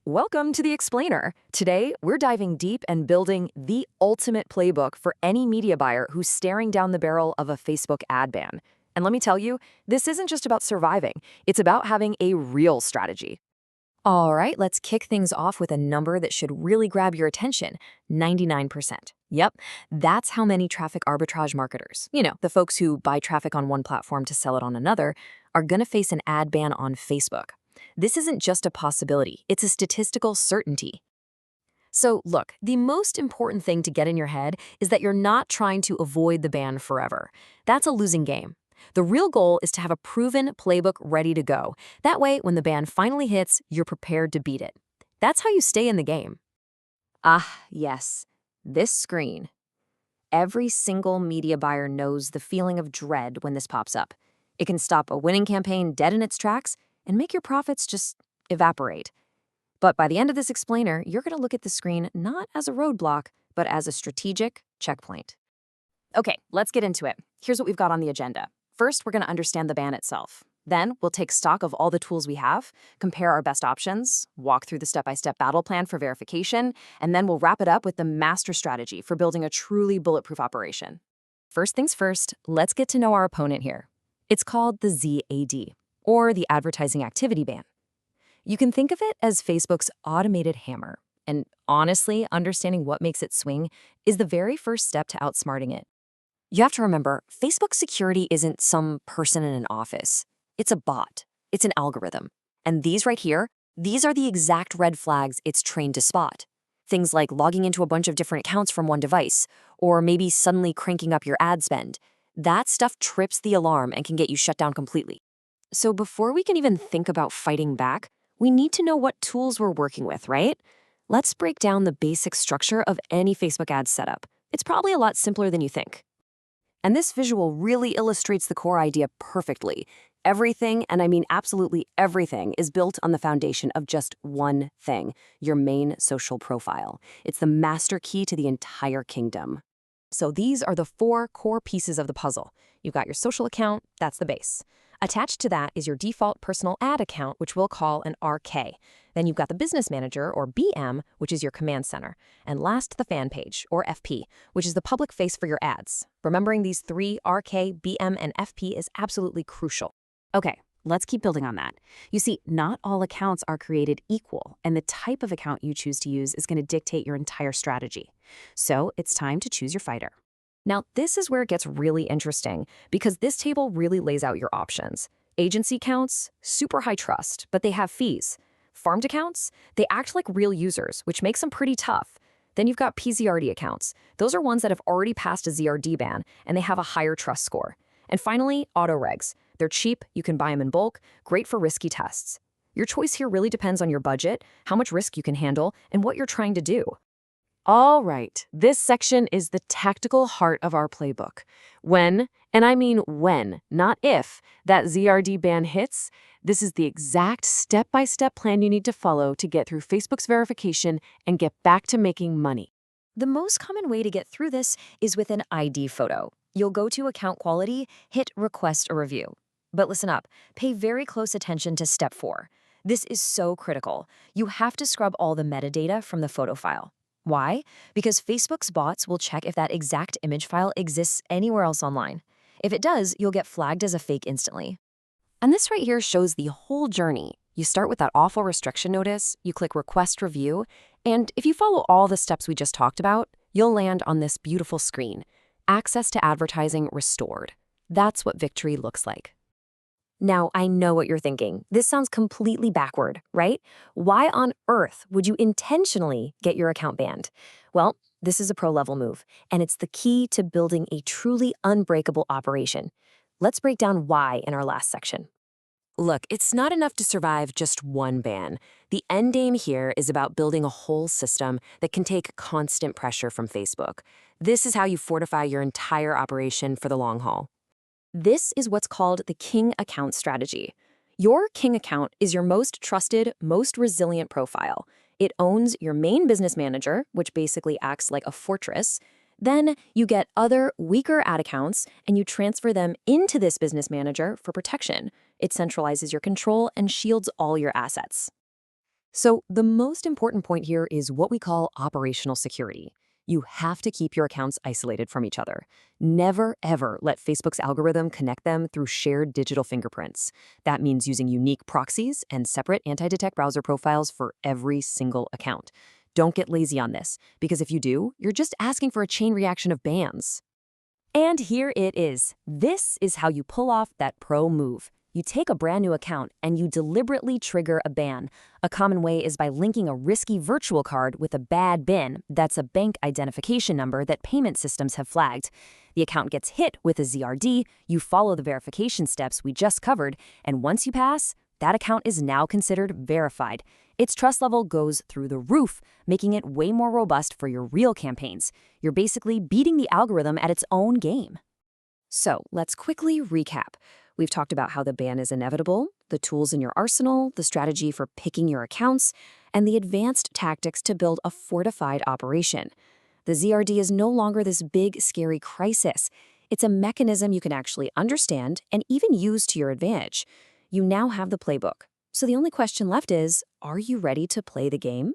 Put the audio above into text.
Welcome to the Explainer. Today, we're diving deep and building the ultimate playbook for any media buyer who's staring down the barrel of a Facebook ad ban. And let me tell you, this isn't just about surviving, it's about having a real strategy. All right, let's kick things off with a number that should really grab your attention, 99%. Yep, that's how many traffic arbitrage marketers, the folks who buy traffic on one platform to sell it on another, are going to face an ad ban on Facebook. This isn't just a possibility, it's a statistical certainty. So look, the most important thing to get in your head is that you're not trying to avoid the ban forever. That's a losing game. The real goal is to have a proven playbook ready to go. That way, when the ban finally hits, you're prepared to beat it. That's how you stay in the game. Ah, yes, this screen. Every single media buyer knows the feeling of dread when this pops up. It can stop a winning campaign dead in its tracks and make your profits just evaporate. But by the end of this explainer, you're going to look at the screen not as a roadblock, but as a strategic checkpoint. Okay, let's get into it. Here's what we've got on the agenda. First, we're going to understand the ban itself. Then, we'll take stock of all the tools we have, compare our best options, walk through the step-by-step battle plan for verification, and then we'll wrap it up with the master strategy for building a truly bulletproof operation. First things first, let's get to know our opponent here. It's called the ZRD, or the Advertising Activity Ban. You can think of it as Facebook's automated hammer, and honestly, understanding what makes it swing is the very first step to outsmarting it. You have to remember, Facebook security isn't some person in an office. It's a bot. It's an algorithm. And these right here, these are the exact red flags it's trained to spot. Things like logging into a bunch of different accounts from one device, or maybe suddenly cranking up your ad spend. That stuff trips the alarm and can get you shut down completely. So before we can even think about fighting back, we need to know what tools we're working with, right? Let's break down the basic structure of any Facebook ad setup. It's probably a lot simpler than you think. And this visual really illustrates the core idea perfectly. Everything, and I mean absolutely everything, is built on the foundation of just one thing, your main social profile. It's the master key to the entire kingdom. So these are the four core pieces of the puzzle. You've got your social account, that's the base. Attached to that is your default personal ad account, which we'll call an RK. Then you've got the business manager, or BM, which is your command center. And last, the fan page, or FP, which is the public face for your ads. Remembering these three, RK, BM, and FP, is absolutely crucial. Okay, let's keep building on that. You see, not all accounts are created equal, and the type of account you choose to use is going to dictate your entire strategy. So it's time to choose your fighter. Now, this is where it gets really interesting, because this table really lays out your options. Agency accounts, super high trust, but they have fees. Farmed accounts, they act like real users, which makes them pretty tough. Then you've got PZRD accounts. Those are ones that have already passed a ZRD ban, and they have a higher trust score. And finally, Autoregs. They're cheap, you can buy them in bulk, great for risky tests. Your choice here really depends on your budget, how much risk you can handle, and what you're trying to do. All right, this section is the tactical heart of our playbook. When, and I mean when, not if, that ZRD ban hits, this is the exact step-by-step plan you need to follow to get through Facebook's verification and get back to making money. The most common way to get through this is with an ID photo. You'll go to Account Quality, hit Request a Review. But listen up, pay very close attention to Step 4. This is so critical. You have to scrub all the metadata from the photo file. Why? Because Facebook's bots will check if that exact image file exists anywhere else online. If it does, you'll get flagged as a fake instantly. And this right here shows the whole journey. You start with that awful restriction notice, you click Request Review, and if you follow all the steps we just talked about, you'll land on this beautiful screen. Access to advertising restored. That's what victory looks like. Now, I know what you're thinking. This sounds completely backward, right? Why on earth would you intentionally get your account banned? Well, this is a pro-level move, and it's the key to building a truly unbreakable operation. Let's break down why in our last section. Look, it's not enough to survive just one ban. The end game here is about building a whole system that can take constant pressure from Facebook. This is how you fortify your entire operation for the long haul. This is what's called the King Account strategy. Your King Account is your most trusted, most resilient profile. It owns your main business manager, which basically acts like a fortress. Then you get other, weaker ad accounts, and you transfer them into this business manager for protection. It centralizes your control and shields all your assets. So, the most important point here is what we call operational security. You have to keep your accounts isolated from each other. Never, ever let Facebook's algorithm connect them through shared digital fingerprints. That means using unique proxies and separate anti-detect browser profiles for every single account. Don't get lazy on this, because if you do, you're just asking for a chain reaction of bans. And here it is. This is how you pull off that pro move. You take a brand new account and you deliberately trigger a ban. A common way is by linking a risky virtual card with a bad BIN, that's a bank identification number that payment systems have flagged. The account gets hit with a ZRD, you follow the verification steps we just covered, and once you pass, that account is now considered verified. Its trust level goes through the roof, making it way more robust for your real campaigns. You're basically beating the algorithm at its own game. So let's quickly recap. We've talked about how the ban is inevitable, the tools in your arsenal, the strategy for picking your accounts, and the advanced tactics to build a fortified operation. The ZRD is no longer this big, scary crisis. It's a mechanism you can actually understand and even use to your advantage. You now have the playbook. So the only question left is, are you ready to play the game?